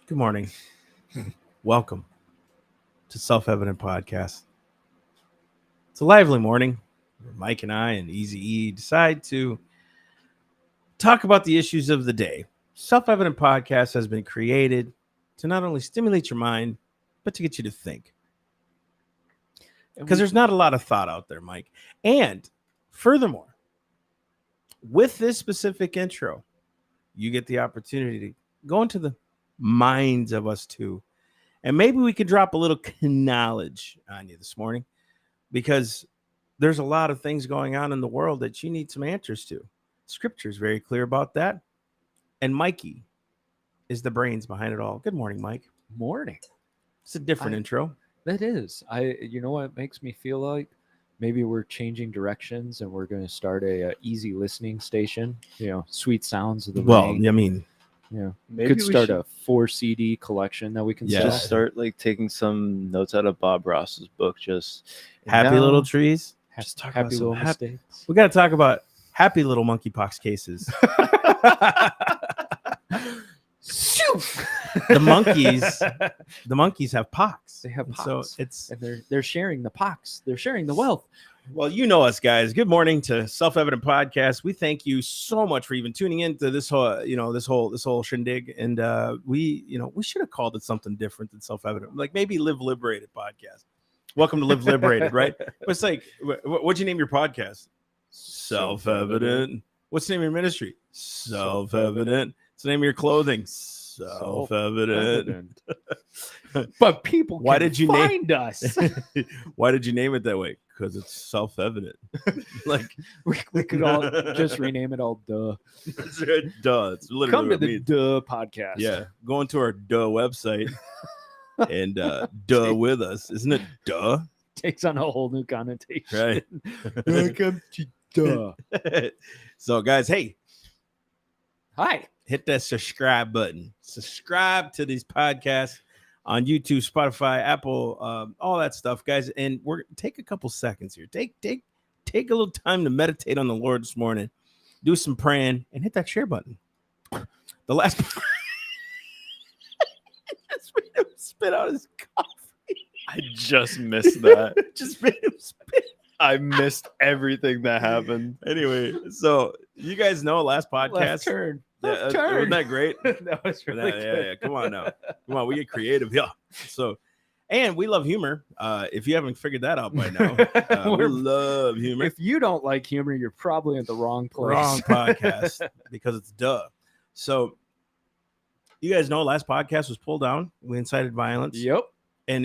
Good morning. Welcome to Self-Evident Podcast. It's a lively morning. Mike and I and Easy E decide to talk about the issues of the day. Self-Evident Podcast has been created to not only stimulate your mind, but to get you to think. Because there's not a lot of thought out there, Mike. And furthermore, with this specific intro, you get the opportunity to go into the minds of us too. And maybe we could drop a little knowledge on you this morning, because there's a lot of things going on in the world that you need some answers to. Scripture is very clear about that. And Mikey is the brains behind it all. Good morning, Mike. Morning. It's a different intro. That is. You know what makes me feel like? Maybe we're changing directions and we're going to start a easy listening station. You know, sweet sounds of the rain. I mean, Yeah, Maybe could we start should a 4 CD collection that we can Yeah. sell. just start like taking some notes out of Bob Ross's book. Just happy now- little trees. Ha- Just talk happy about some little happy- mistakes. We got to talk about happy little monkeypox cases. The monkeys have pox. They have And pox. So it's And they're sharing the pox. They're sharing the wealth. well, you know us, guys. Good morning to Self-Evident Podcast. We thank you so much for even tuning into this whole, this whole shindig. And we should have called it something different than Self-Evident, like maybe Live Liberated Podcast. Welcome to Live Liberated, right? It's like, what'd you name your podcast? Self-Evident. What's the name of your ministry? Self-Evident. What's the name of your clothing? Self-Evident. But people Why can did you name- find us. Why did you name it that way? Because it's self-evident. Like, we could all just rename it all Duh. it's duh. It's literally Come to what it the means. Duh podcast. Yeah, go into our duh website and duh with us. Isn't it duh? Takes on a whole new connotation. Right. Welcome to Duh. So, guys, hey, Hi. hit that subscribe button. Subscribe to these podcasts on YouTube, Spotify, Apple, all that stuff, guys. And we're take a couple seconds here. Take a little time to meditate on the Lord this morning. Do some praying and hit that share button. The last just made him spit out his coffee. I just missed that. Just made him spit. I missed everything that happened. Anyway, so you guys know last podcast. Left turn. Yeah, Left wasn't turn. that great? That was really good. Yeah. Come on now. Come on, we get creative. Yeah. So, and we love humor. If you haven't figured that out by now, we love humor. If you don't like humor, you're probably at the wrong place. Wrong podcast because it's duh. So, you guys know last podcast was pulled down. We incited violence. Yep. And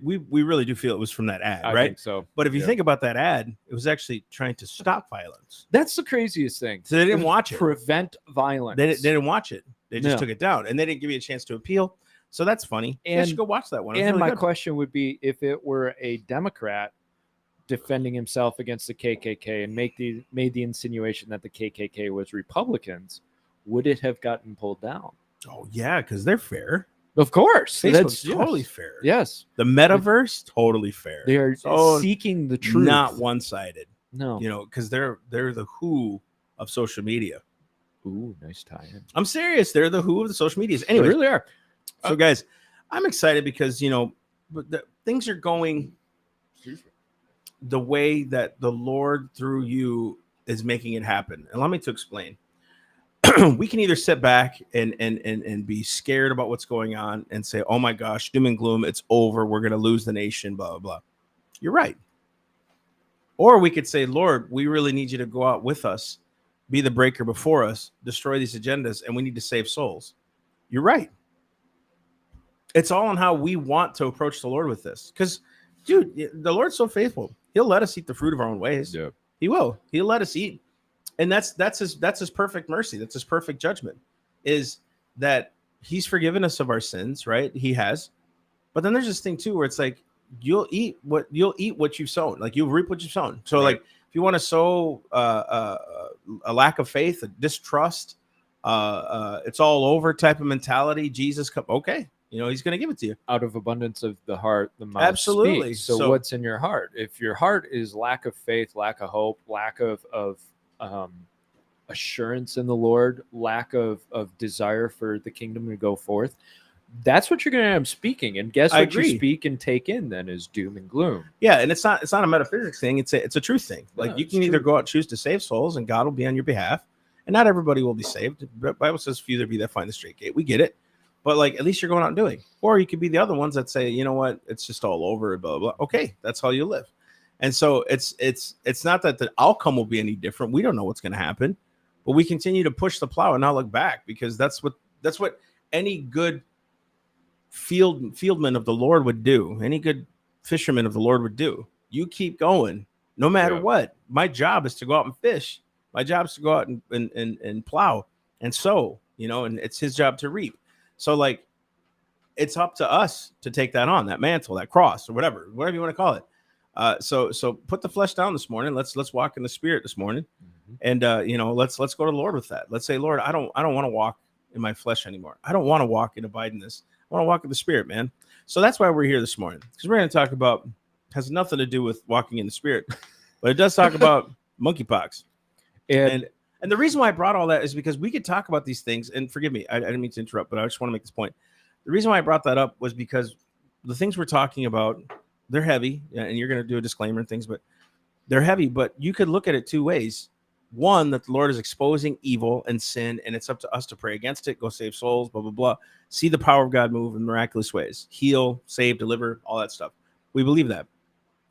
we really do feel it was from that ad, I right? think so. But if you Yeah. think about that ad, it was actually trying to stop violence. That's the craziest thing. So they didn't watch it. Prevent violence. They didn't watch it. They just No. took it down, and they didn't give you a chance to appeal. So that's funny. You guys And- should go watch that one. It was And really my good. question would be, if it were a Democrat defending himself against the KKK and made the insinuation that the KKK was Republicans, would it have gotten pulled down? Oh yeah, because they're fair. Of course. Facebook's Yes. totally fair. Yes. The metaverse, totally fair. They are So seeking the truth. not one-sided. No. Because they're the who of social media. Ooh, nice tie-in. I'm serious. They're the who of the social medias. They Anyway, really are. so guys, I'm excited because things are going the way that the Lord through you is making it happen. Allow me to explain. We can either sit back and be scared about what's going on and say, oh my gosh, doom and gloom, it's over, we're going to lose the nation, blah, blah, blah. You're right. Or we could say, Lord, we really need you to go out with us, be the breaker before us, destroy these agendas, and we need to save souls. You're right. It's all on how we want to approach the Lord with this. Because, dude, the Lord's so faithful. He'll let us eat the fruit of our own ways. Yeah. He will. He'll let us eat. And that's his perfect mercy. That's his perfect judgment, is that he's forgiven us of our sins, right? He has. But then there's this thing too, where it's like, you'll eat what you've sown. Like you'll reap what you've sown. So like if you want to sow a lack of faith, a distrust, it's all over type of mentality, Jesus come, okay. He's going to give it to you. Out of abundance of the heart, the mouth Absolutely. speaks. So what's in your heart? If your heart is lack of faith, lack of hope, lack of assurance in the Lord, lack of desire for the kingdom to go forth, that's what you're going to end up speaking. And guess I what you agree. speak and take in then is doom and gloom. Yeah, and it's not a metaphysics thing. It's a truth thing. Like No, you it's can either true. go out and choose to save souls, and God will be on your behalf. And not everybody will be saved. The Bible says, "Few there be that find the straight gate." We get it, but like at least you're going out and doing. Or you could be the other ones that say, you know what, it's just all over. Blah blah. Okay, that's how you live. And so it's not that the outcome will be any different. We don't know what's going to happen, but we continue to push the plow and not look back, because that's what any good fieldman of the Lord would do. Any good fisherman of the Lord would do. You keep going no matter Yeah. what. My job is to go out and fish. My job is to go out and plow and sow, and it's his job to reap. So like it's up to us to take that on, that mantle, that cross, or whatever you want to call it. So put the flesh down this morning. Let's walk in the spirit this morning. And let's go to the Lord with that. Let's say, Lord, I don't want to walk in my flesh anymore. I don't want to walk and abide in this. I want to walk in the spirit, man. So that's why we're here this morning, because we're going to talk about, has nothing to do with walking in the spirit, but it does talk about monkeypox. And the reason why I brought all that is because we could talk about these things, and forgive me, I didn't mean to interrupt, but I just want to make this point. The reason why I brought that up was because the things we're talking about, they're heavy, and you're going to do a disclaimer and things, but they're heavy. But you could look at it two ways. One, that the Lord is exposing evil and sin, and it's up to us to pray against it, go save souls, blah, blah, blah. See the power of God move in miraculous ways. Heal, save, deliver, all that stuff. We believe that.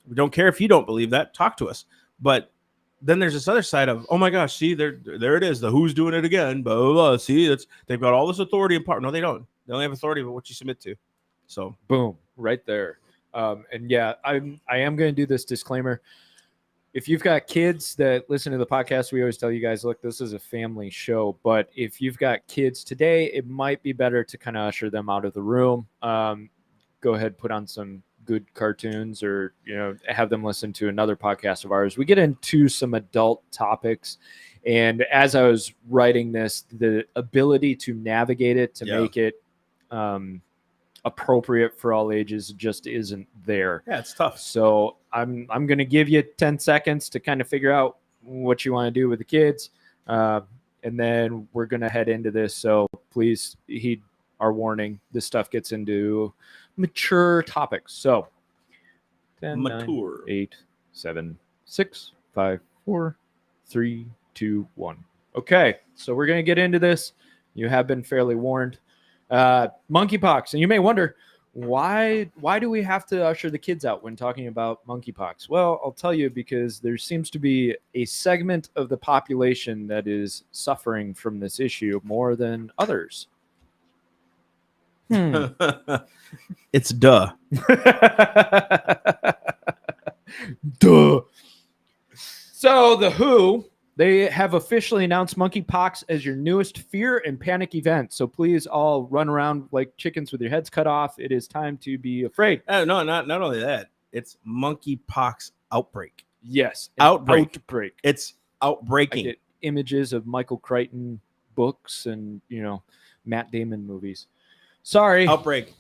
We don't care if you don't believe that. Talk to us. But then there's this other side of, oh my gosh, see, there it is. The who's doing it again, blah, blah, blah. See, they've got all this authority and power. No, they don't. They only have authority but what you submit to. So boom, right there. And yeah, I am going to do this disclaimer. If you've got kids that listen to the podcast, we always tell you guys, look, this is a family show. But if you've got kids today, it might be better to kind of usher them out of the room. Go ahead, put on some good cartoons, or have them listen to another podcast of ours. We get into some adult topics, and as I was writing this, the ability to navigate it, to make it appropriate for all ages just isn't there. Yeah, it's tough. So I'm going to give you 10 seconds to kind of figure out what you want to do with the kids, and then we're going to head into this. So please heed our warning. This stuff gets into mature topics. So 10, mature. 9, 8, 7, 6, 5, 4, 3, 2, 1. Okay, so we're going to get into this. You have been fairly warned. Monkeypox, and you may wonder, why do we have to usher the kids out when talking about monkeypox? Well, I'll tell you, because there seems to be a segment of the population that is suffering from this issue more than others. It's duh. Duh. So the WHO, they have officially announced monkeypox as your newest fear and panic event. So please all run around like chickens with your heads cut off. It is time to be afraid. No, not only that. It's monkeypox outbreak. Yes. Outbreak. Outbreak. It's I outbreaking. get images of Michael Crichton books and, Matt Damon movies. Sorry. Outbreak.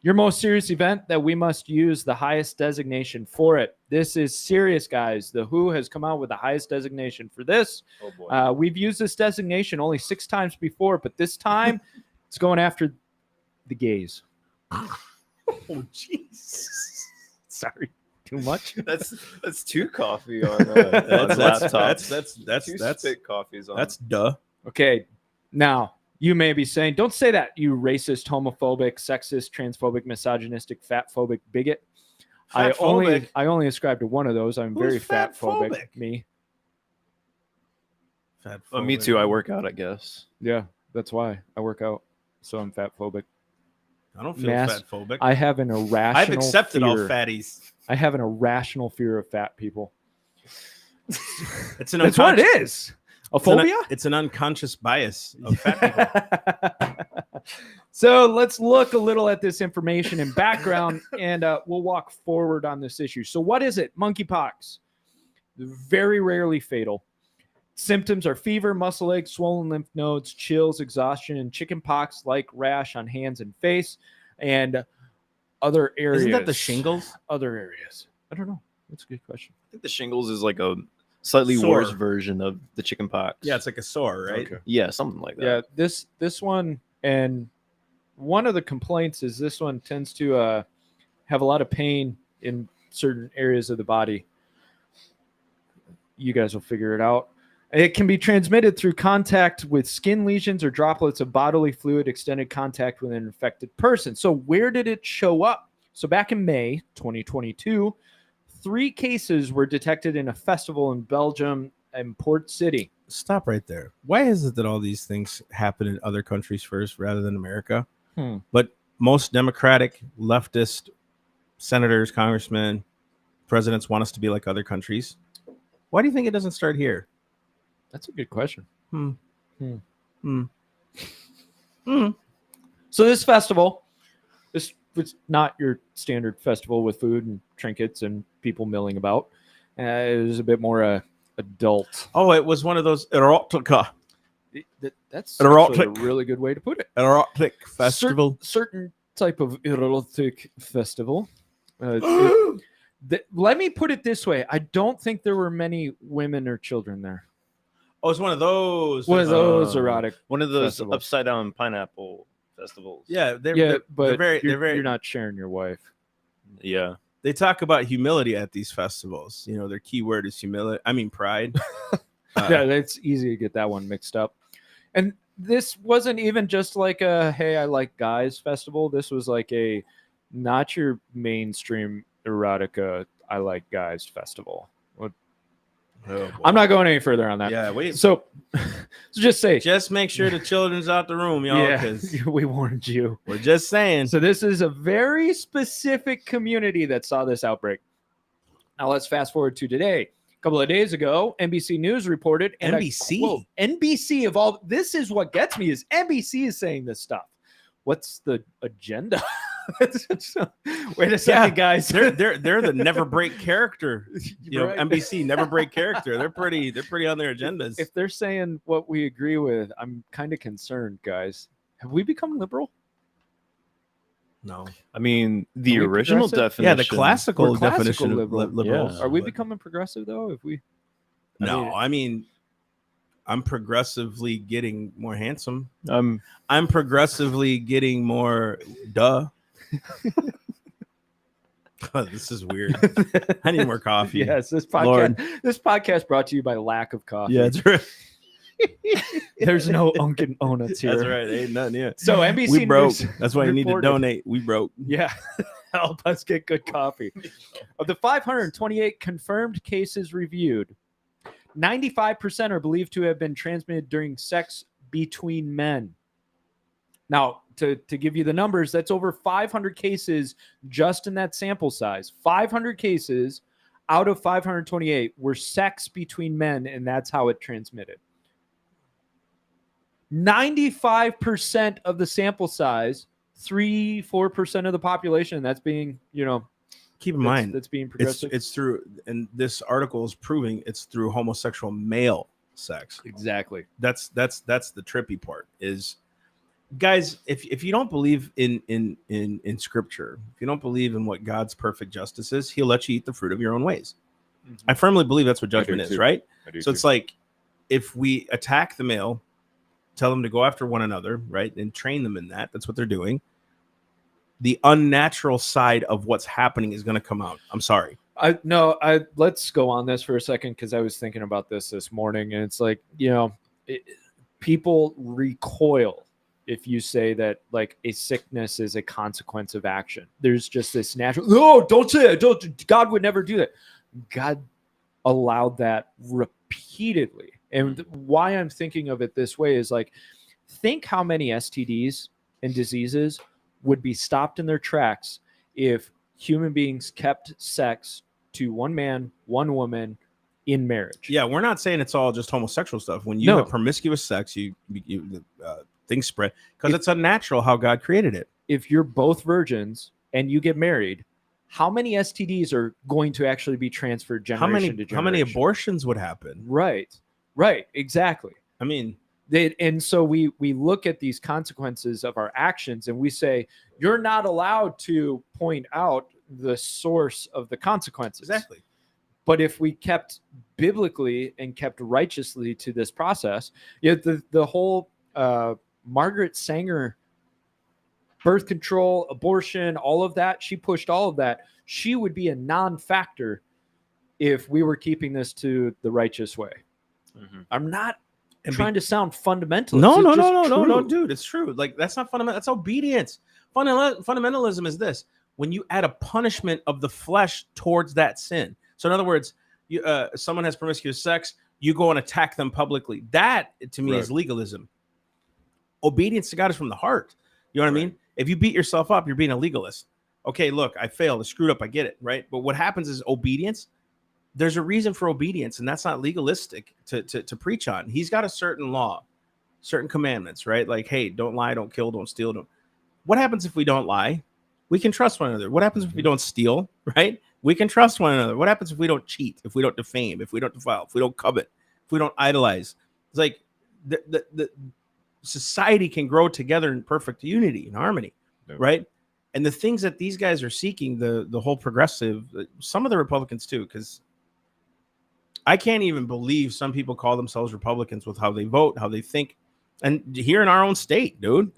Your most serious event that we must use the highest designation for it. This is serious, guys. The WHO has come out with the highest designation for this. Oh boy. We've used this designation only 6 times before, but this time it's going after the gays. Oh, jeez. Sorry, too much. That's two coffee on laptops. That's Two spit coffees on. that's duh. Okay, now you may be saying, don't say that, you racist, homophobic, sexist, transphobic, misogynistic, fatphobic bigot. I only ascribe to one of those. I'm Who's very fatphobic. fatphobic? Me. Me too. I work out, I guess. Yeah, that's why I work out. So I'm fatphobic. I don't feel fatphobic. I have an irrational I've accepted all fear. fatties. I have an irrational fear of fat people. It's an That's what it is. A phobia? It's an unconscious bias of fat people. So let's look a little at this information and background, and we'll walk forward on this issue. So what is it? Monkeypox. Very rarely fatal. Symptoms are fever, muscle aches, swollen lymph nodes, chills, exhaustion, and chickenpox-like rash on hands and face, and other areas. Isn't that the shingles? Other areas. I don't know. That's a good question. I think the shingles is like a slightly Sore. worse version of the chicken pox. Yeah, it's like a sore, right? Okay. Yeah, something like that. Yeah, this one, and one of the complaints is this one tends to have a lot of pain in certain areas of the body. You guys will figure it out. It can be transmitted through contact with skin lesions or droplets of bodily fluid, extended contact with an infected person. So where did it show up? So back in May 2022, 3 cases were detected in a festival in Belgium and Port City. Stop right there. Why is it that all these things happen in other countries first rather than America? But most Democratic, leftist senators, congressmen, presidents want us to be like other countries. Why do you think it doesn't start here? That's a good question. So this festival, this was not your standard festival with food and trinkets and people milling about. It was a bit more adult. Oh, it was one of those erotica. That's Erotic. actually a really good way to put it. Erotic festival. Certain type of erotic festival. Let me put it this way. I don't think there were many women or children there. Oh, it's one of those. One of those erotic. One of those festivals. upside down pineapple festivals. Yeah, But they're very. you're not sharing your wife. Yeah. They talk about humility at these festivals. You know, their key word is humility. I mean, pride. Yeah, it's easy to get that one mixed up. And this wasn't even just like a "Hey, I like guys" festival. This was like a not your mainstream erotica "I like guys" festival. Oh, I'm not going any further on that. Yeah, wait. So just say, Just make sure the children's out the room, y'all. yeah, Because we warned you. we're just saying. So this is a very specific community that saw this outbreak. Now let's fast forward to today. A couple of days ago, NBC News reported, and NBC? I quote, NBC of all, this is what gets me, is NBC is saying this stuff. What's the agenda? Wait a second, guys. They're the never break character. You know, Right. NBC never break character. They're pretty on their agendas. If they're saying what we agree with, I'm kind of concerned, guys. Have we become liberal? No. I mean, the Are we original progressive? definition. Yeah, the classical We're classical definition liberal. of liberals. Yeah. Are we but- becoming progressive though? If we No, I mean, I'm progressively getting more handsome. I'm I'm progressively getting more duh. Oh, this is weird. I need more coffee. Yes, this Lord. podcast brought to you by lack of coffee. Yeah, that's right. There's no Unkin Onuts here. That's right. Ain't nothing yet. So NBC We broke. News That's why you need to reported- donate. We broke. Yeah, help us get good coffee. Of the 528 confirmed cases reviewed, 95% are believed to have been transmitted during sex between men. Now, to give you the numbers, that's over 500 cases just in that sample size. 500 cases out of 528 were sex between men, and that's how it transmitted. 95% of the sample size, 3-4% of the population, that's being, Keep in mind, that's being it's progressive. through, and this article is proving it's through homosexual male sex. Exactly. That's the trippy part. Is, guys, if you don't believe in scripture, if you don't believe in what God's perfect justice is, he'll let you eat the fruit of your own ways. I firmly believe that's what judgment is, too. right? I do So it's like, if we attack the male, tell them to go after one another, right, and train them in that, that's what they're doing, the unnatural side of what's happening is going to come out. I'm sorry. Let's go on this for a second, because I was thinking about this morning, and it's like, people recoil if you say that like a sickness is a consequence of action. There's just this natural, no, don't say it. God would never do that. God allowed that repeatedly. And why I'm thinking of it this way is like, think how many STDs and diseases would be stopped in their tracks if human beings kept sex to one man, one woman in marriage. Yeah, we're not saying it's all just homosexual stuff. When you have promiscuous sex, things spread because it's unnatural how God created it. If you're both virgins and you get married, how many STDs are going to actually be transferred generation to generation? How many abortions would happen? Right, exactly. I mean, and so we look at these consequences of our actions and we say, you're not allowed to point out the source of the consequences. exactly. But if we kept biblically and kept righteously to this process, the whole Margaret Sanger birth control, abortion, all of that. She pushed all of that. She would be a non-factor if we were keeping this to the righteous way. I'm not trying to sound fundamentalist. No, dude, it's true. Like, that's not fundamental. That's obedience. Fundamentalism is this: when you add a punishment of the flesh towards that sin. So in other words, someone has promiscuous sex, you go and attack them publicly. That, to me, is legalism. Obedience to God is from the heart. You know what I mean? If you beat yourself up, you're being a legalist. Okay, look, I failed, I screwed up, I get it, right? But what happens is obedience. There's a reason for obedience, and that's not legalistic to preach on. He's got a certain law, certain commandments, right? Like, hey, don't lie, don't kill, don't steal. What happens if we don't lie? We can trust one another. What happens if we don't steal, right? We can trust one another. What happens if we don't cheat, if we don't defame, if we don't defile, if we don't covet, if we don't idolize? It's like the society can grow together in perfect unity and harmony, right? And the things that these guys are seeking, the whole progressive, some of the Republicans too, because I can't even believe some people call themselves Republicans with how they vote, how they think. And here in our own state, dude,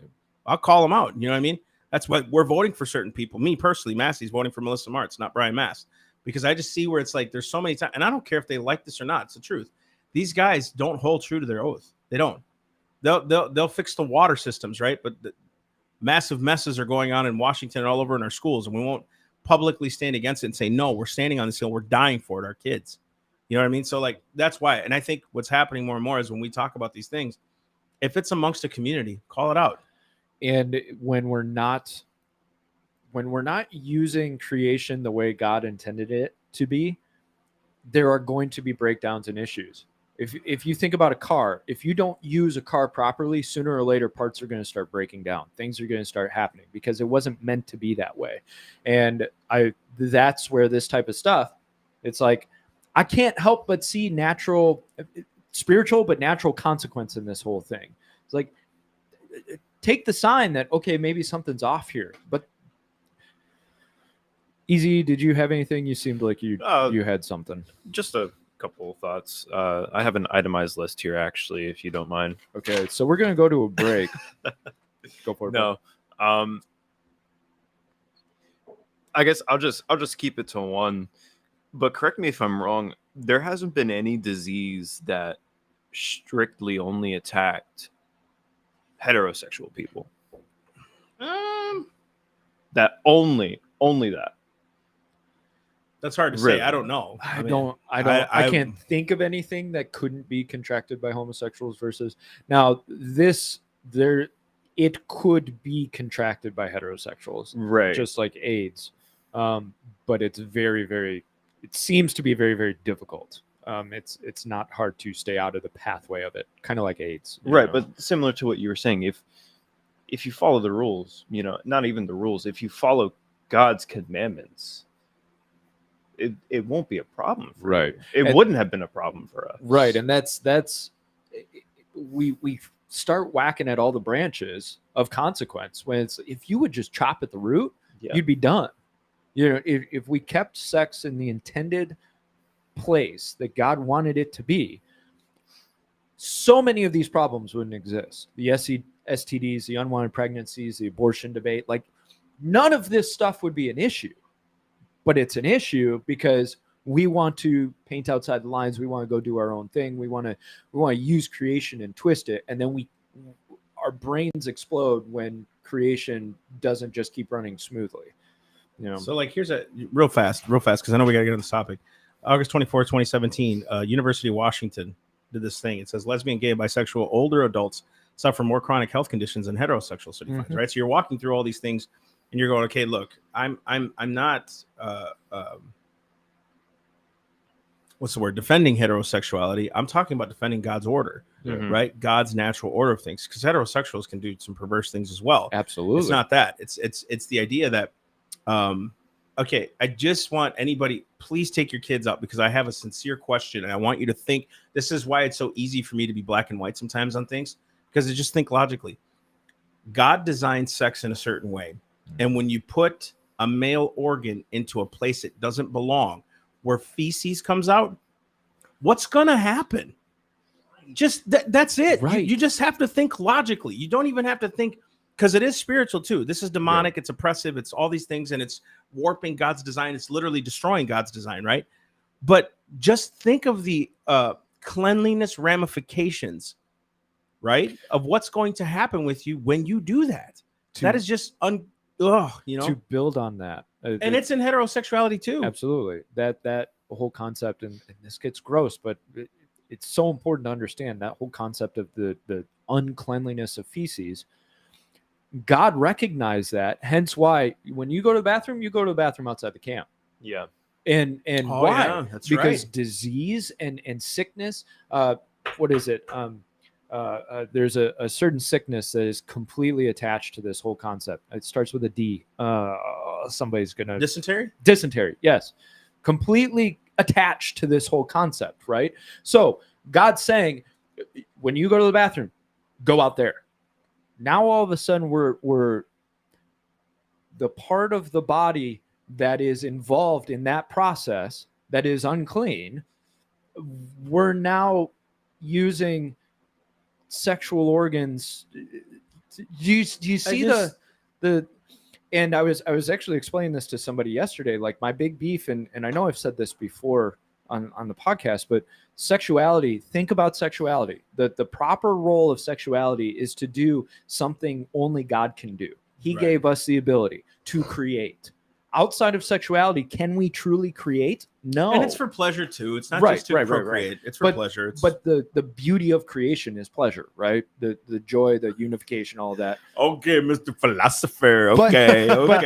I'll call them out. You know what I mean? That's why we're voting for certain people. Me personally, Massey's voting for Melissa Martz, not Brian Mast, because I just see where it's like there's so many times, and I don't care if they like this or not. It's the truth. These guys don't hold true to their oath. They don't. They'll fix the water systems, right? But the massive messes are going on in Washington and all over in our schools, and we won't publicly stand against it and say, no, we're standing on this hill. We're dying for it. Our kids. You know what I mean? So like, that's why. And I think what's happening more and more is when we talk about these things, if it's amongst a community, call it out. And when we're not using creation the way God intended it to be, there are going to be breakdowns and issues. If you think about a car, if you don't use a car properly, sooner or later parts are going to start breaking down. Things are going to start happening because it wasn't meant to be that way. And that's where this type of stuff, it's like, I can't help but see spiritual, but natural consequence in this whole thing. It's like, take the sign that, okay, maybe something's off here. But Easy, did you have anything? You seemed like you had something. Just a couple of thoughts. I have an itemized list here, actually, if you don't mind. Okay, so we're going to go to a break. Go for it. No. I guess I'll just keep it to one. But correct me if I'm wrong. There hasn't been any disease that strictly only attacked heterosexual people. That only that. That's hard to say. I don't know. I can't think of anything that couldn't be contracted by homosexuals versus now it could be contracted by heterosexuals, right? Just like AIDS. But it's very, very, it seems to be very, very difficult. It's not hard to stay out of the pathway of it, kind of like AIDS. Right, but similar to what you were saying, if you follow the rules, not even the rules, if you follow God's commandments, it won't be a problem. Right. It wouldn't have been a problem for us. Right, and that's we start whacking at all the branches of consequence when it's if you would just chop at the root, you'd be done. If we kept sex in the intended place that God wanted it to be, so many of these problems wouldn't exist. The STDs, the unwanted pregnancies, the abortion debate, like none of this stuff would be an issue. But it's an issue because we want to paint outside the lines. We want to go do our own thing. We want to use creation and twist it, and then our brains explode when creation doesn't just keep running smoothly. So like here's a real fast because I know we got to get on this topic. August 24th, 2017, University of Washington did this thing. It says lesbian, gay, bisexual, older adults suffer more chronic health conditions than heterosexual certifieds, right? So you're walking through all these things and you're going, okay, look, I'm not what's the word? Defending heterosexuality. I'm talking about defending God's order, right? God's natural order of things, because heterosexuals can do some perverse things as well. Absolutely. It's not that. It's the idea that okay, I just want anybody, please take your kids out because I have a sincere question and I want you to think. This is why it's so easy for me to be black and white sometimes on things, because I just think logically. God designed sex in a certain way. And when you put a male organ into a place it doesn't belong, where feces comes out, what's going to happen? Just that's it. Right. You just have to think logically. You don't even have to think because it is spiritual too. This is demonic. It's oppressive. It's all these things, and it's warping God's design. It's literally destroying God's design, right? But just think of the cleanliness ramifications, right, of what's going to happen with you when you do that. That is just to build on that, and it's in heterosexuality too. Absolutely, that whole concept, and this gets gross, but it's so important to understand that whole concept of the uncleanliness of feces. God recognized that, hence why when you go to the bathroom outside the camp. Yeah. And why? Yeah, that's because right. disease and sickness. What is it? There's a certain sickness that is completely attached to this whole concept. It starts with a D. Somebody's gonna dysentery. Yes, completely attached to this whole concept, right? So God's saying, when you go to the bathroom, go out there. Now all of a sudden we're the part of the body that is involved in that process that is unclean. We're now using sexual organs. Do you see the and I was actually explaining this to somebody yesterday, like my big beef, and I know I've said this before on the podcast, but sexuality, think about sexuality. The proper role of sexuality is to do something only God can do. He gave us the ability to create. Outside of sexuality, can we truly create? No. And it's for pleasure too. It's not just to procreate. It's for pleasure. But the beauty of creation is pleasure, right? The joy, the unification, all that. Okay, Mr. Philosopher. Okay, but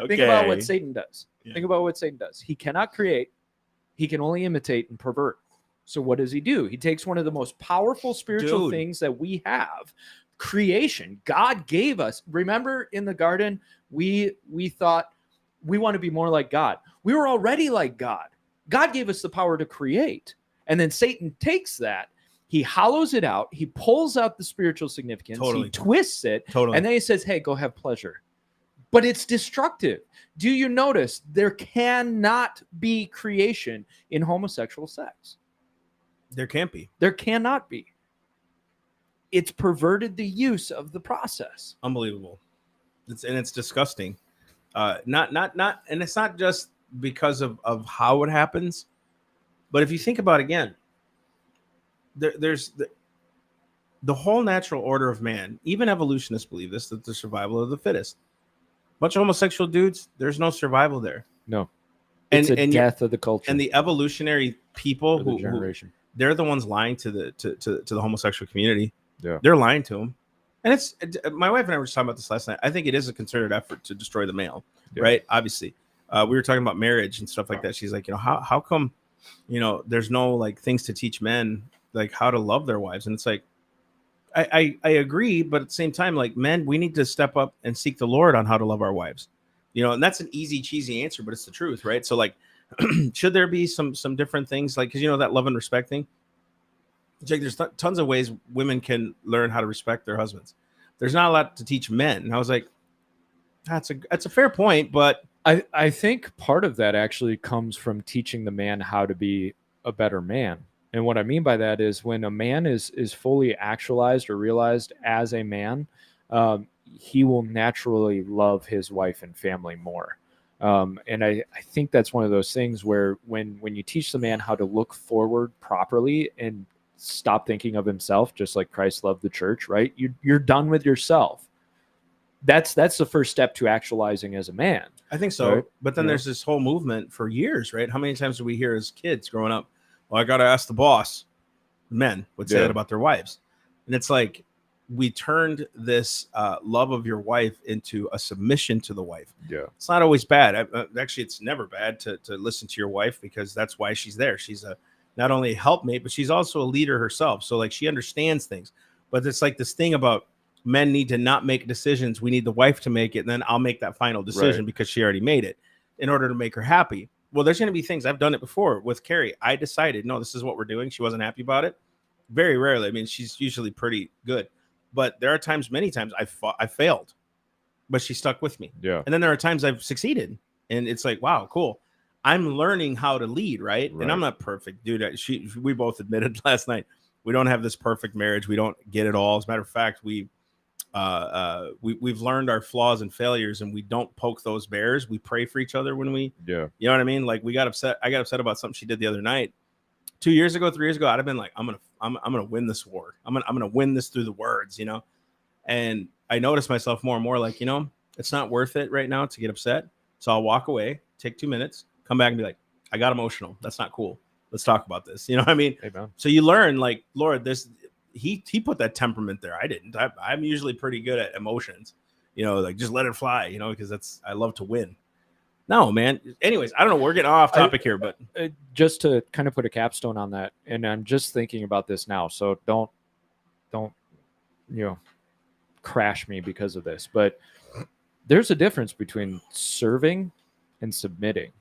think about what Satan does. Yeah. Think about what Satan does. He cannot create. He can only imitate and pervert. So what does he do? He takes one of the most powerful spiritual things that we have, creation. God gave us. Remember in the garden, we thought we want to be more like God. We were already like God. God gave us the power to create. And then Satan takes that, he hollows it out, he pulls out the spiritual significance, he twists it, and then he says, hey, go have pleasure. But it's destructive. Do you notice there cannot be creation in homosexual sex? There can't be. There cannot be. It's perverted the use of the process. Unbelievable. It's disgusting. And it's not just because of how it happens, but if you think about it again, there's the whole natural order of man. Even evolutionists believe this, that the survival of the fittest. Bunch of homosexual dudes, there's no survival there. No, it's a death of the culture. And the evolutionary people who they're the ones lying to the homosexual community. Yeah, they're lying to them. And it's my wife and I were just talking about this last night. I think it is a concerted effort to destroy the male, right? Obviously, we were talking about marriage and stuff like that. She's like, how come, there's no like things to teach men like how to love their wives? And it's like, I agree, but at the same time, like men, we need to step up and seek the Lord on how to love our wives, and that's an easy, cheesy answer, but it's the truth, right? So like, should there be some different things, like, because that love and respect thing? Jake, there's tons of ways women can learn how to respect their husbands. There's not a lot to teach men. And I was like, that's a fair point, but I think part of that actually comes from teaching the man how to be a better man. And what I mean by that is when a man is fully actualized or realized as a man, he will naturally love his wife and family more. And I think that's one of those things where when you teach the man how to look forward properly and stop thinking of himself, just like Christ loved the church, right? You're done with yourself. That's the first step to actualizing as a man. I think so. Right? But then there's this whole movement for years, right? How many times do we hear as kids growing up, well, I got to ask the boss? Men would say that about their wives. And it's like, we turned this love of your wife into a submission to the wife. Yeah. It's not always bad. Actually, it's never bad to listen to your wife, because that's why she's there. She's not only a helpmate, but she's also a leader herself. So like she understands things. But it's like this thing about men need to not make decisions. We need the wife to make it, and then I'll make that final decision because she already made it in order to make her happy. Well, there's going to be things. I've done it before with Carrie. I decided, no, this is what we're doing. She wasn't happy about it. Very rarely. I mean, she's usually pretty good. But there are times, many times, I failed, but she stuck with me. Yeah. And then there are times I've succeeded, and it's like, wow, cool. I'm learning how to lead, right? And I'm not perfect, dude. We both admitted last night we don't have this perfect marriage. We don't get it all. As a matter of fact, we we've learned our flaws and failures, and we don't poke those bears. We pray for each other when we, Yeah. you know what I mean? Like we got upset. I got upset about something she did the other night. 2 years ago, 3 years ago, I'd have been like, I'm gonna win this war. I'm gonna win this through the words, you know. And I noticed myself more and more like, you know, it's not worth it right now to get upset. So I'll walk away, take 2 minutes, come back and be like, I got emotional. That's not cool. Let's talk about this. You know what I mean? Amen. So you learn, like, Lord, this he put that temperament there. I didn't. I'm usually pretty good at emotions, you know, like just let it fly, you know, because I love to win. No, man. Anyways, I don't know. We're getting off topic here, but Just to kind of put a capstone on that, and I'm just thinking about this now, so don't crash me because of this. But there's a difference between serving and submitting.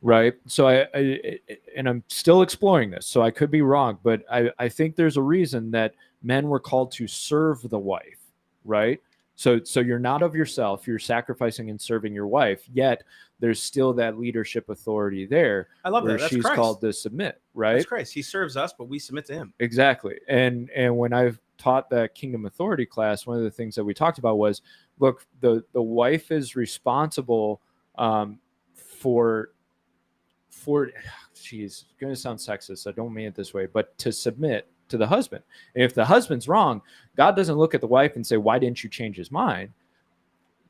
Right. So and I'm still exploring this, so I could be wrong, but I think there's a reason that men were called to serve the wife, right? So you're not of yourself, you're sacrificing and serving your wife, yet there's still that leadership authority there. I love that. That's she's Christ. Called to submit, right? That's Christ. He serves us, but we submit to him. Exactly. And when I've taught that Kingdom Authority class, one of the things that we talked about was, look, the wife is responsible for she's going to sound sexist. I don't mean it this way, but to submit to the husband. And if the husband's wrong, God doesn't look at the wife and say, why didn't you change his mind?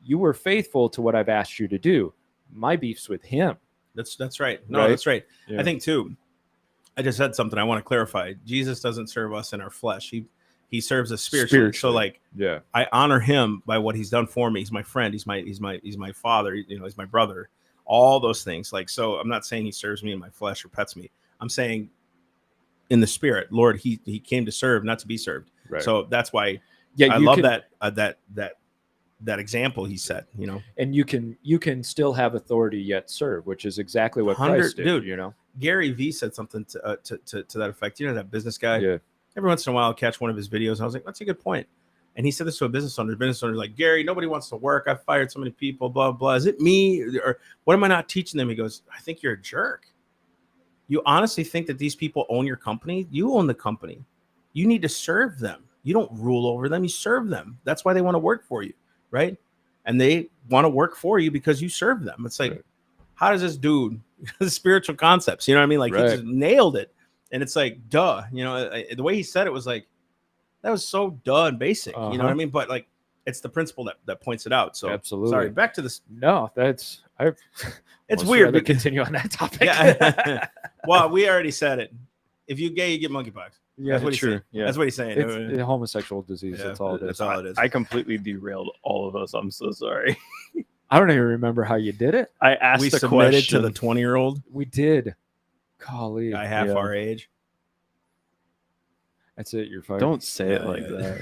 You were faithful to what I've asked you to do. My beef's with him. That's right. No, Right? that's right. Yeah. I think too, I just said something I want to clarify. Jesus doesn't serve us in our flesh. He serves us spiritually. So like, yeah, I honor him by what he's done for me. He's my friend. He's my father. You know, he's my brother. All those things. Like, so I'm not saying he serves me in my flesh or pets me. I'm saying in the spirit, Lord, he came to serve, not to be served. right. So that's why yeah, I love that example he set, you know. And you can still have authority yet serve, which is exactly what Christ did. Dude, you know, Gary V said something to that effect. You know, that business guy. yeah, Every once in a while, I'll catch one of his videos, and I was like, "That's a good point." And he said this to a business owner. The business owner like, Gary, nobody wants to work. I've fired so many people. Blah blah. Is it me, or what am I not teaching them? He goes, I think you're a jerk. You honestly think that these people own your company? You own the company. You need to serve them. You don't rule over them. You serve them. That's why they want to work for you, right? And they want to work for you because you serve them. It's like, right. How does this dude spiritual concepts? You know what I mean? Like Right. he just nailed it. And it's like, duh. You know, the way he said it was like, that was so duh and basic. You know what I mean? But like, it's the principle that points it out. So absolutely. sorry. Back to this. No, that's It's weird. To continue on that topic. Yeah. Well, we already said it. If you gay, you get monkeypox. Yeah, That's what he's true. saying. Yeah. That's what he's saying. It's a homosexual disease. Yeah, That's all it is. That's all it is. I completely derailed all of us. I'm so sorry. I don't even remember how you did it. I asked We the submitted question to the 20-year-old We did. Golly. guy half Yeah. our age. That's it. You're fired. Don't say it Yeah, like yeah. that.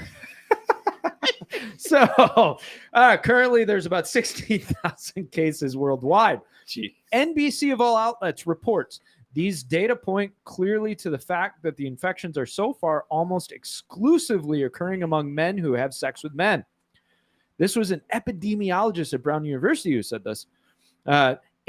So currently there's about 16,000 cases worldwide. Gee. NBC of all outlets reports these data point clearly to the fact that the infections are so far almost exclusively occurring among men who have sex with men. This was an epidemiologist at Brown University who said this.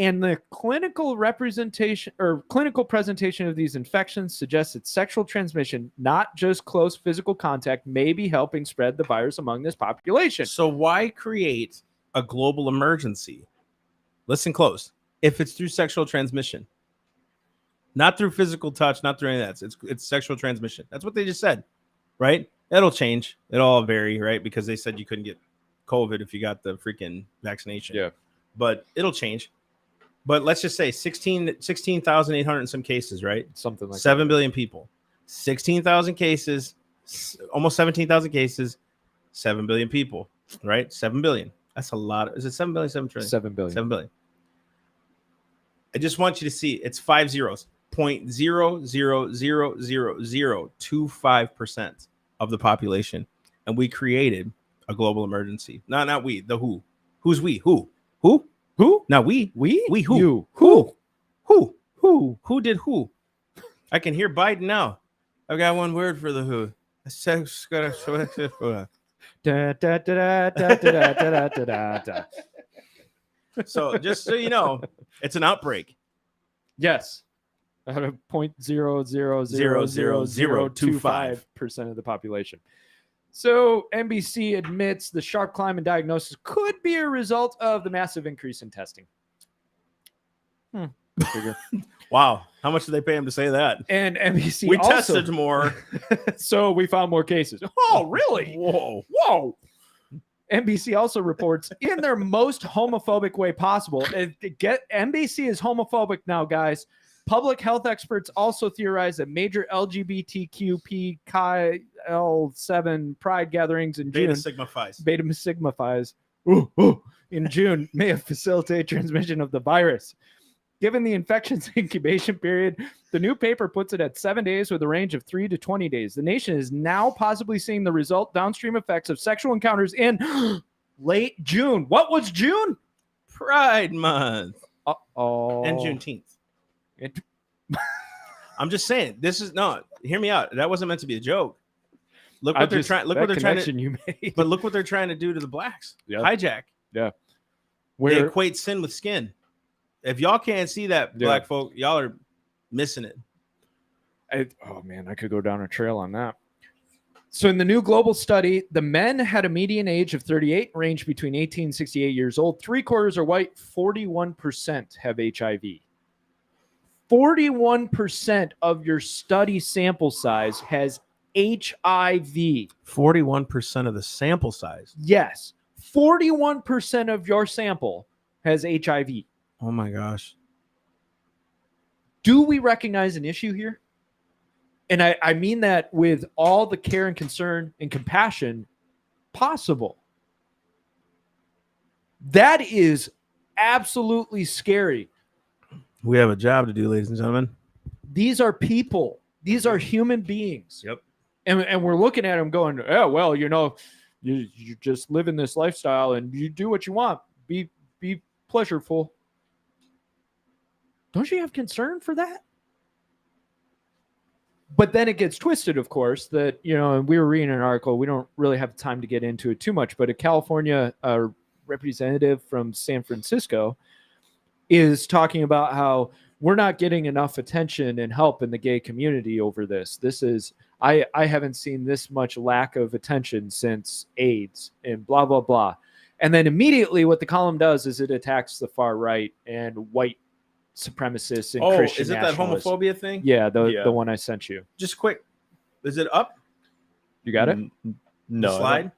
And the clinical representation or clinical presentation of these infections suggests that sexual transmission, not just close physical contact, may be helping spread the virus among this population. So why create a global emergency? Listen close. If it's through sexual transmission, not through physical touch, not through any of that. It's sexual transmission. That's what they just said, right? It'll change. It'll all vary, right? Because they said you couldn't get COVID if you got the freaking vaccination. Yeah. But it'll change. But let's just say 16,800 and some cases, right? Something like 7 billion people. 16,000 cases, almost 17,000 cases, 7 billion people, right? 7 billion. That's a lot. Is it 7 billion, 7 that. trillion? 7 billion. 7 billion. I just want you to see it's 5 zeros. 0.0000025% of the population. And we created a global emergency. No, not we. The who. Who's we? Who? Who? Who? Not we. We? We who? You. Who? Who? Who? Who did who? I can hear Biden now. I've got one word for the who. Da, da, da, da, da, da, da, da, da, da. So just so you know, it's an outbreak. Yes. Out of 0.0000025% of the population. So NBC admits the sharp climb in diagnosis could be a result of the massive increase in testing. Figure. Wow. How much did they pay him to say that? And NBC We also, tested more. so we found more cases. Oh, really? Whoa. Whoa. NBC also reports in their most homophobic way possible. NBC is homophobic now, guys. Public health experts also theorize that major LGBTQ L7 pride gatherings in Beta June, Sigma Phi's. Beta Sigma Phi's, in June may have facilitated transmission of the virus. Given the infection's incubation period, the new paper puts it at 7 days with a range of 3 to 20 days. The nation is now possibly seeing the result downstream effects of sexual encounters in late June. What was June? Pride Month. Uh-oh. And Juneteenth. I'm just saying, this is no, hear me out. That wasn't meant to be a joke. Look what they're trying. Look what they're trying to. You made. But look what they're trying to do to the blacks. Yeah. Hijack. Yeah. They equate sin with skin. If y'all can't see that, black folk, y'all are missing it. Oh man, I could go down a trail on that. So in the new global study, the men had a median age of 38, ranged between 18 and 68 years old. 3/4 are white. 41% have HIV. 41% of your study sample size has HIV. 41% of the sample size. Yes. 41% of your sample has HIV. Oh my gosh. Do we recognize an issue here? And I mean that with all the care and concern and compassion possible. That is absolutely scary. We have a job to do, ladies and gentlemen. These are people. These are human beings. Yep. And we're looking at them going, oh, well, you know, you just live in this lifestyle and you do what you want. Be pleasureful. Don't you have concern for that? But then it gets twisted, of course, that, you know, and we were reading an article. We don't really have time to get into it too much, but a California representative from San Francisco is talking about how we're not getting enough attention and help in the gay community over this. This is, I haven't seen this much lack of attention since AIDS and blah, blah, blah. And then immediately what the column does is it attacks the far right and white supremacists and Christian is it nationalists. that homophobia thing? Yeah, the one I sent you. Just quick. Is it up? You got it? No. The slide?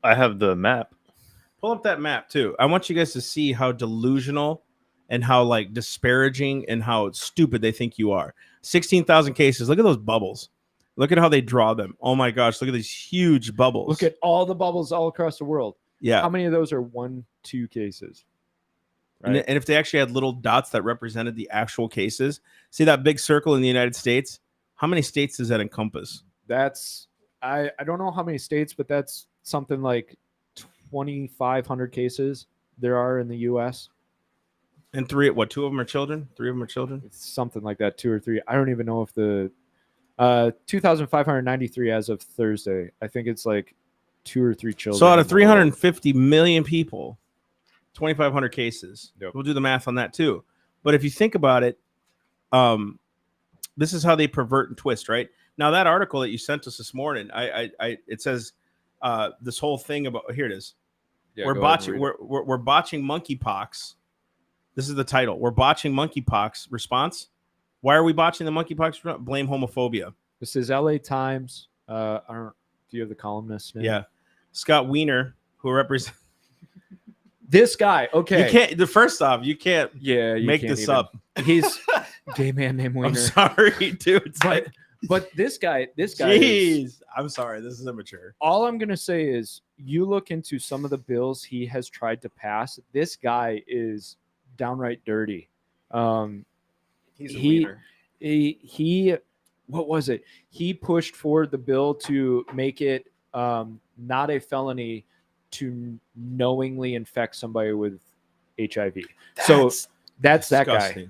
I have the map. Pull up that map too. I want you guys to see how delusional and how like disparaging and how stupid they think you are. 16,000 cases. Look at those bubbles. Look at how they draw them. Oh my gosh. Look at these huge bubbles. Look at all the bubbles all across the world. Yeah. How many of those are 1-2 cases? Right. And if they actually had little dots that represented the actual cases, see that big circle in the United States? How many states does that encompass? That's, I don't know how many states, but that's something like 2,500 cases there are in the U.S. And two of them are children? 3 of them are children? It's something like that, 2 or 3. I don't even know if the 2,593 as of Thursday. I think it's like 2 or 3 children. So out of 350 million people, 2,500 cases. Yep. We'll do the math on that too. But if you think about it, this is how they pervert and twist, right? Now that article that you sent us this morning, it says this whole thing about, here it is. Yeah, we're botching monkeypox. This is the title. We're botching monkeypox response. Why are we botching the monkeypox? Blame homophobia. This is LA Times. Do you have the columnist name? Yeah. Scott Wiener, who represents this guy. Okay. You can't. First off, you can't. Yeah. You make can't this even. up. He's a gay man named Wiener. I'm sorry, dude. But this guy. Jeez. I'm sorry. This is immature. All I'm gonna say is, you look into some of the bills he has tried to pass. This guy is downright dirty. He's a wiener. He what was it? He pushed forward the bill to make it not a felony to knowingly infect somebody with HIV. So that's that guy.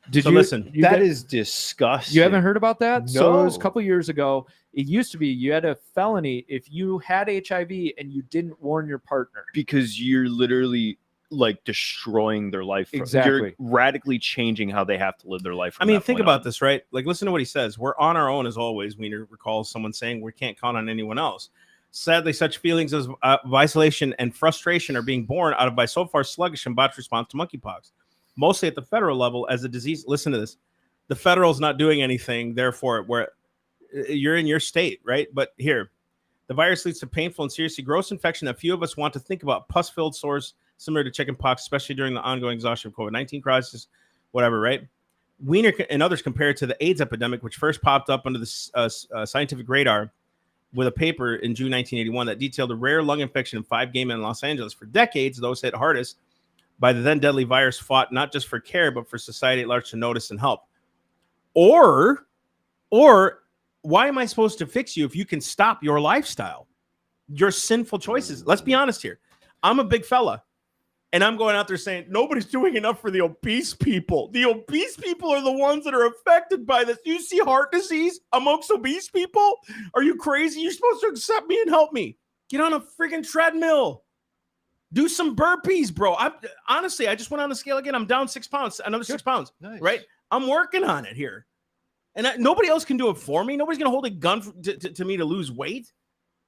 Did you listen? That is disgusting. You haven't heard about that? No. So it was a couple years ago. It used to be you had a felony if you had HIV and you didn't warn your partner. Because you're literally like destroying their life. Exactly. You're radically changing how they have to live their life. I mean, think about this, right? Like, listen to what he says. We're on our own as always. Wiener recalls someone saying we can't count on anyone else. Sadly, such feelings of isolation and frustration are being borne out of by so far sluggish and botched response to monkeypox, mostly at the federal level as a disease. Listen to this. The federal is not doing anything, therefore, where you're in your state, right? But here, the virus leads to painful and seriously gross infection that few of us want to think about. Pus-filled sores similar to chickenpox, especially during the ongoing exhaustion of COVID-19 crisis, whatever, right? Wiener and others compare it to the AIDS epidemic, which first popped up under the scientific radar with a paper in June 1981 that detailed a rare lung infection in 5 gay men in Los Angeles. For decades, those hit hardest by the then deadly virus fought not just for care, but for society at large to notice and help. Or why am I supposed to fix you if you can stop your lifestyle, your sinful choices? Let's be honest here. I'm a big fella, and I'm going out there saying nobody's doing enough for the obese people. The obese people are the ones that are affected by this. Do you see heart disease amongst obese people? Are you crazy? You're supposed to accept me and help me. Get on a freaking treadmill. Do some burpees, bro. Honestly, I just went on the scale again. I'm down 6 pounds, another 6 pounds. Nice. Right? I'm working on it here. And nobody else can do it for me. Nobody's going to hold a gun to me to lose weight,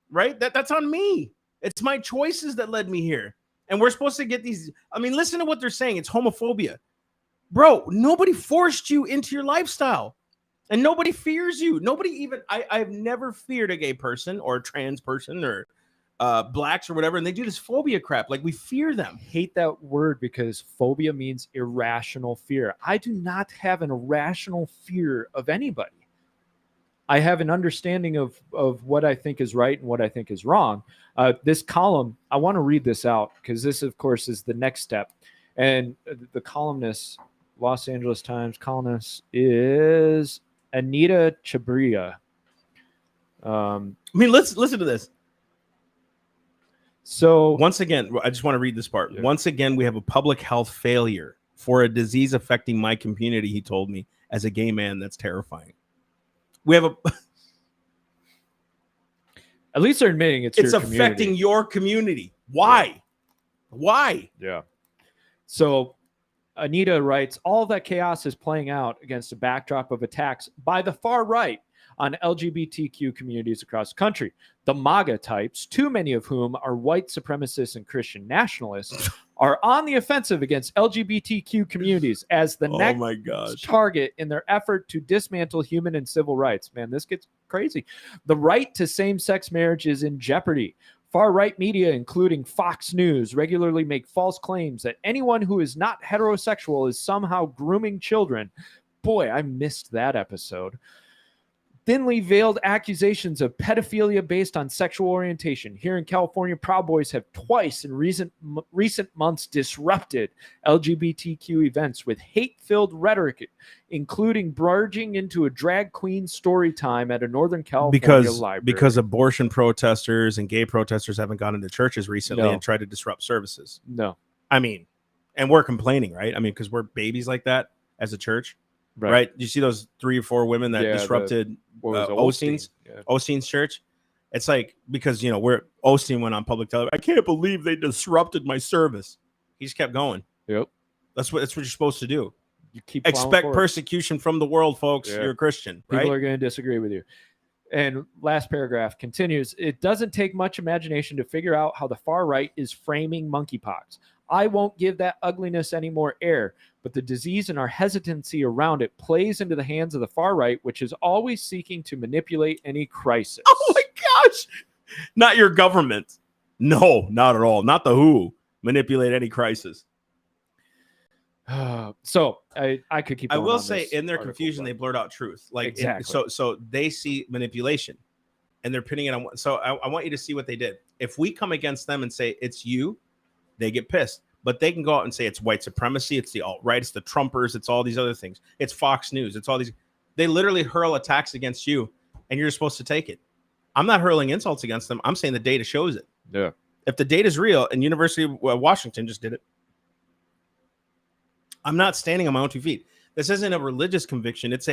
right? That's on me. It's my choices that led me here. And we're supposed to get these. I mean, listen to what they're saying. It's homophobia. Bro, nobody forced you into your lifestyle. And nobody fears you. Nobody even, I've never feared a gay person or a trans person or blacks or whatever. And they do this phobia crap. Like we fear them. Hate that word because phobia means irrational fear. I do not have an irrational fear of anybody. I have an understanding of what I think is right and what I think is wrong. This column, I want to read this out because this, of course, is the next step. And the columnist, Los Angeles Times columnist, is Anita Chabria. I mean, let's listen to this. So once again, I just want to read this part. Yeah. Once again, we have a public health failure for a disease affecting my community, he told me, as a gay man. That's terrifying. We have at least they're admitting it's your affecting your community. Why? Yeah. Why? Yeah. So Anita writes, all that chaos is playing out against a backdrop of attacks by the far right on LGBTQ communities across the country. The MAGA types, too many of whom are white supremacists and Christian nationalists, are on the offensive against LGBTQ communities as the next target in their effort to dismantle human and civil rights. Man, this gets crazy. The right to same-sex marriage is in jeopardy. Far-right media, including Fox News, regularly make false claims that anyone who is not heterosexual is somehow grooming children. Boy, I missed that episode. Thinly veiled accusations of pedophilia based on sexual orientation. Here in California, Proud Boys have twice in recent months disrupted LGBTQ events with hate-filled rhetoric, including barging into a drag queen story time at a Northern California library. Because abortion protesters and gay protesters haven't gone into churches recently and tried to disrupt services. No. I mean, and we're complaining, right? I mean, because we're babies like that as a church. Right. You see those 3 or 4 women that disrupted Osteen's church? It's like, because, Osteen went on public television. I can't believe they disrupted my service. He just kept going. Yep. That's what you're supposed to do. You keep expect persecution from the world, folks. Yeah. You're a Christian, right? People are going to disagree with you. And last paragraph continues. It doesn't take much imagination to figure out how the far right is framing monkeypox. I won't give that ugliness any more air, but the disease and our hesitancy around it plays into the hands of the far right, which is always seeking to manipulate any crisis. Oh my gosh. Not your government. No, not at all. Not the WHO. Manipulate any crisis. So I could keep going. I will say in their confusion, they blurt out truth. Like exactly. So they see manipulation and they're pinning it on. So I want you to see what they did. If we come against them and say it's you, they get pissed. But they can go out and say it's white supremacy, it's the alt-right, it's the Trumpers, it's all these other things. It's Fox News, it's all these. They literally hurl attacks against you, and you're supposed to take it. I'm not hurling insults against them. I'm saying the data shows it. Yeah. If the data is real, and University of Washington just did it, I'm not standing on my own 2 feet. This isn't a religious conviction. It's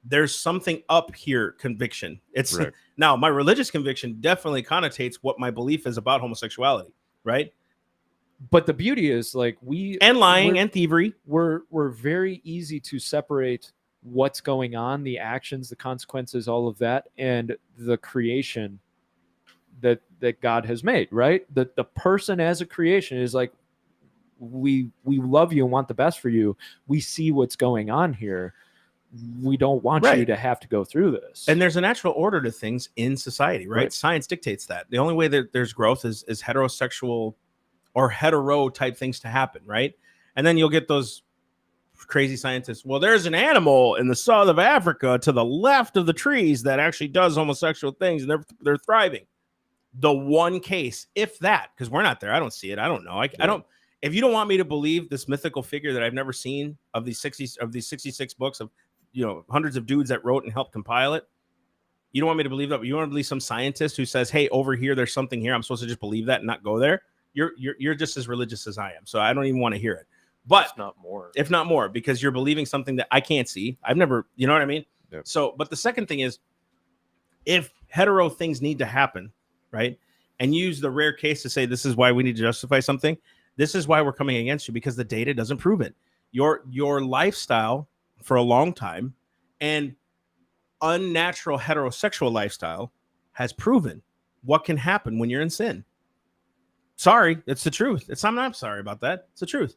there's something up here conviction. It's right. Now my religious conviction definitely connotates what my belief is about homosexuality, right? But the beauty is, like, lying and thievery. We're very easy to separate what's going on, the actions, the consequences, all of that, and the creation that God has made, right? That the person as a creation is like, we love you and want the best for you. We see what's going on here. We don't want you to have to go through this. And there's a natural order to things in society, right? Science dictates that. The only way that there's growth is heterosexual or hetero type things to happen, right? And then you'll get those crazy scientists. Well, there's an animal in the south of Africa to the left of the trees that actually does homosexual things, and they're thriving. The one case, if that, because we're not there, I don't see it. I don't know. I don't. If you don't want me to believe this mythical figure that I've never seen of these 66 books of, you know, hundreds of dudes that wrote and helped compile it, you don't want me to believe that. But you want to believe some scientist who says, "Hey, over here, there's something here. I'm supposed to just believe that and not go there." You're just as religious as I am, so I don't even want to hear it. But if not more, because you're believing something that I can't see. I've never, you know what I mean? Yep. So, but the second thing is, if hetero things need to happen, right, and use the rare case to say this is why we need to justify something. This is why we're coming against you, because the data doesn't prove it. Your lifestyle for a long time and unnatural heterosexual lifestyle has proven what can happen when you're in sin. Sorry, it's the truth. I'm not sorry about that. It's the truth.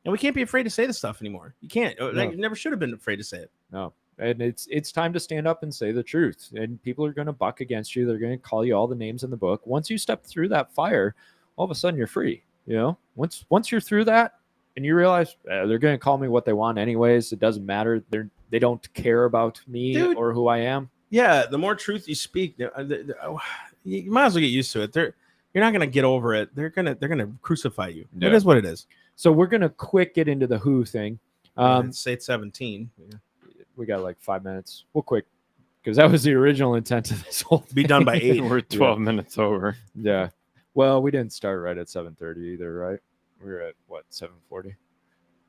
And we can't be afraid to say this stuff anymore. You can't. No. Like, you never should have been afraid to say it. No. And it's time to stand up and say the truth. And people are going to buck against you. They're going to call you all the names in the book. Once you step through that fire, all of a sudden you're free. You know, once you're through that and you realize they're going to call me what they want anyways, it doesn't matter. They don't care about me or who I am. Yeah, the more truth you speak, you might as well get used to it. You're not going to get over it. They're gonna crucify you. Yeah. It is what it is. So we're going to quick get into the who thing. Say it's 17. Yeah. We got like 5 minutes. We'll quick, because that was the original intent of this whole thing. Be done by 8. We're 12 minutes over. Yeah. Well, we didn't start right at 7:30 either, right? We were at what, 7:40?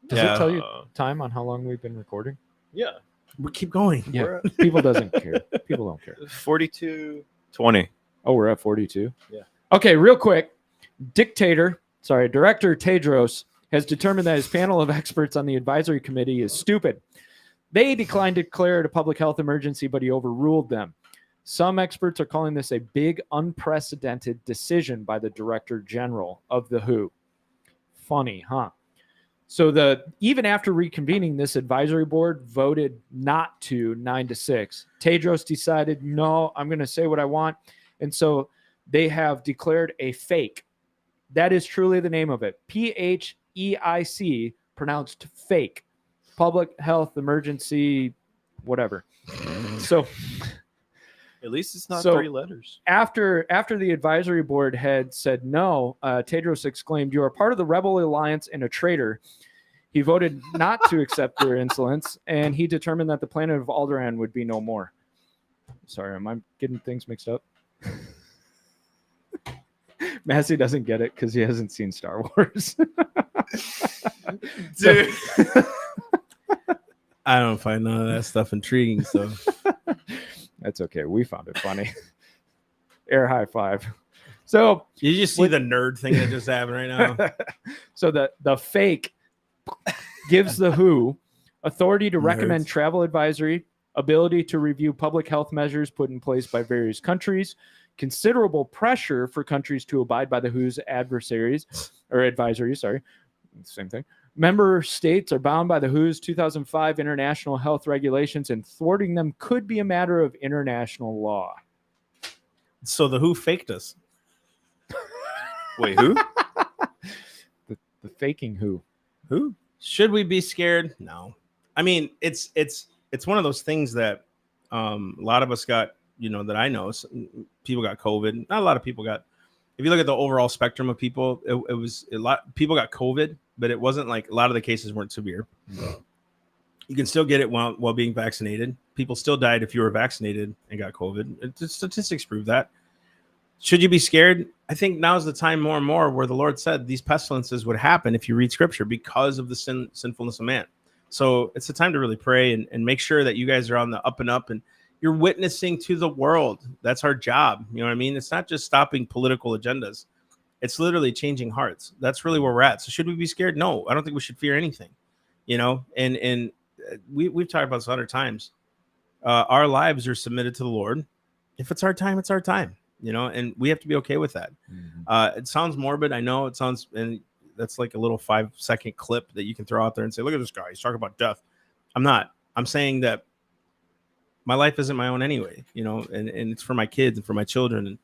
Does it tell you time on how long we've been recording? Yeah. We keep going. Yeah. People doesn't care. People don't care. 42:20. Oh, we're at 42? Yeah. Okay, real quick. Director Tedros has determined that his panel of experts on the advisory committee is stupid. They declined to declare it a public health emergency, but he overruled them. Some experts are calling this a big, unprecedented decision by the Director General of the WHO. Funny, huh? So even after reconvening, this advisory board voted not to 9-6. Tedros decided, no, I'm going to say what I want. And so they have declared a fake. That is truly the name of it. PHEIC, pronounced fake. Public health emergency, whatever. So at least it's not 3 letters. After the advisory board had said no, Tedros exclaimed, "You are part of the rebel alliance and a traitor." He voted not to accept their insolence, and he determined that the planet of Alderaan would be no more. Sorry, am I getting things mixed up? Massey doesn't get it because he hasn't seen Star Wars. Dude. I don't find none of that stuff intriguing, so that's okay. We found it funny. Air high five. So you just see the nerd thing that just happened right now. So the fake gives the WHO authority to recommend travel advisory, ability to review public health measures put in place by various countries, considerable pressure for countries to abide by the WHO's advisories, same thing. Member states are bound by the WHO's 2005 international health regulations, and thwarting them could be a matter of international law. So the WHO faked us. Wait, who? the faking WHO. Who? Should we be scared? No. I mean, it's one of those things that a lot of us got, that I know. People got COVID. Not a lot of people got. If you look at the overall spectrum of people, it was a lot. People got COVID, but it wasn't like a lot of the cases weren't severe. No. You can still get it while being vaccinated. People still died if you were vaccinated and got COVID. The statistics prove that. Should you be scared? I think now's the time more and more where the Lord said these pestilences would happen if you read Scripture because of the sinfulness of man. So it's the time to really pray and make sure that you guys are on the up and up and you're witnessing to the world. That's our job. You know what I mean? It's not just stopping political agendas. It's literally changing hearts. That's really where we're at. So should we be scared? No, I don't think we should fear anything. And we've talked about this 100 times. Our lives are submitted to the Lord. If it's our time, it's our time. you know, and we have to be okay with that. It sounds morbid. I know it sounds, and that's like a little 5-second clip that you can throw out there and say, look at this guy. He's talking about death. I'm not. I'm saying that my life isn't my own anyway, you know, and it's for my kids and for my children. And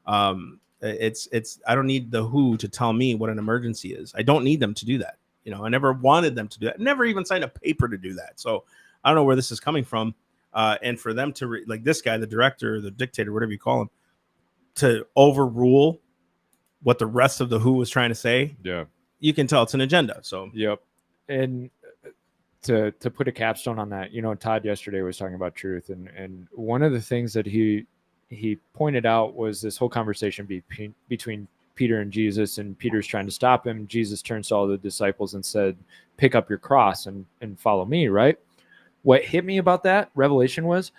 I don't need the WHO to tell me what an emergency is. I don't need them to do that. You know, I never wanted them to do that. Never even signed a paper to do that. So I don't know where this is coming from. And for them to like this guy, the director, the dictator, whatever you call him, to overrule what the rest of the WHO was trying to say. Yeah. You can tell it's an agenda. So, yep. And to put a capstone on that, you know, Todd yesterday was talking about truth, and one of the things that he pointed out was this whole conversation between Peter and Jesus, and Peter's trying to stop him. Jesus turns to all the disciples and said, pick up your cross and follow me, right? What hit me about that revelation was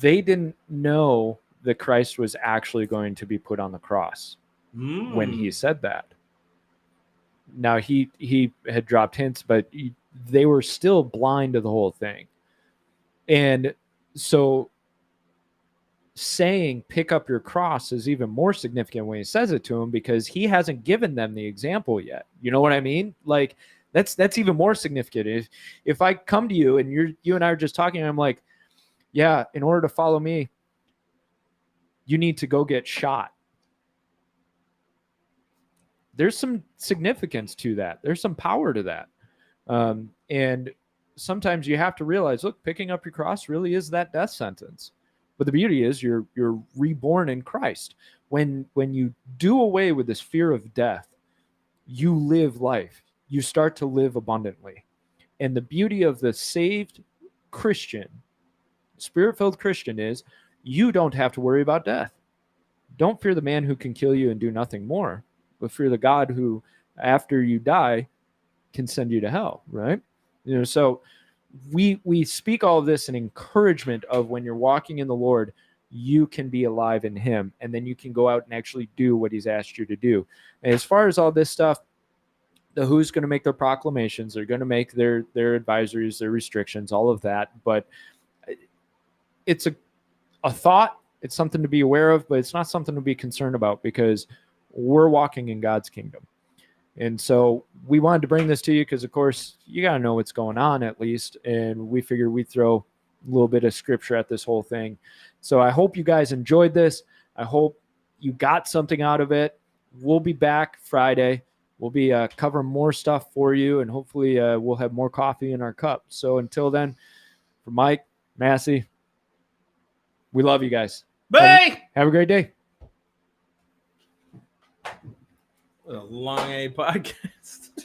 they didn't know that Christ was actually going to be put on the cross when he said that. Now he had dropped hints, but they were still blind to the whole thing. And so saying pick up your cross is even more significant when he says it to him, because he hasn't given them the example yet. You know what I mean? Like that's even more significant. If I come to you and you and I are just talking, and I'm like, yeah, in order to follow me, you need to go get shot. There's some significance to that. There's some power to that. And sometimes you have to realize, look, picking up your cross really is that death sentence. But the beauty is you're reborn in Christ. When you do away with this fear of death, you live life. You start to live abundantly. And the beauty of the saved Christian, Spirit-filled Christian, is you don't have to worry about death. Don't fear the man who can kill you and do nothing more, but fear the God who, after you die, can send you to hell, right? You know, so we speak all of this in encouragement of when you're walking in the Lord, you can be alive in him, and then you can go out and actually do what he's asked you to do. And as far as all this stuff, the WHO's going to make their proclamations, they're going to make their advisories, their restrictions, all of that. But it's a thought, it's something to be aware of, but it's not something to be concerned about, because we're walking in God's kingdom. And so we wanted to bring this to you because, of course, you got to know what's going on at least. And we figured we'd throw a little bit of scripture at this whole thing. So I hope you guys enjoyed this. I hope you got something out of it. We'll be back Friday. We'll be covering more stuff for you, and hopefully we'll have more coffee in our cup. So until then, for Mike, Massey, we love you guys. bye. Have a great day. What a long A podcast.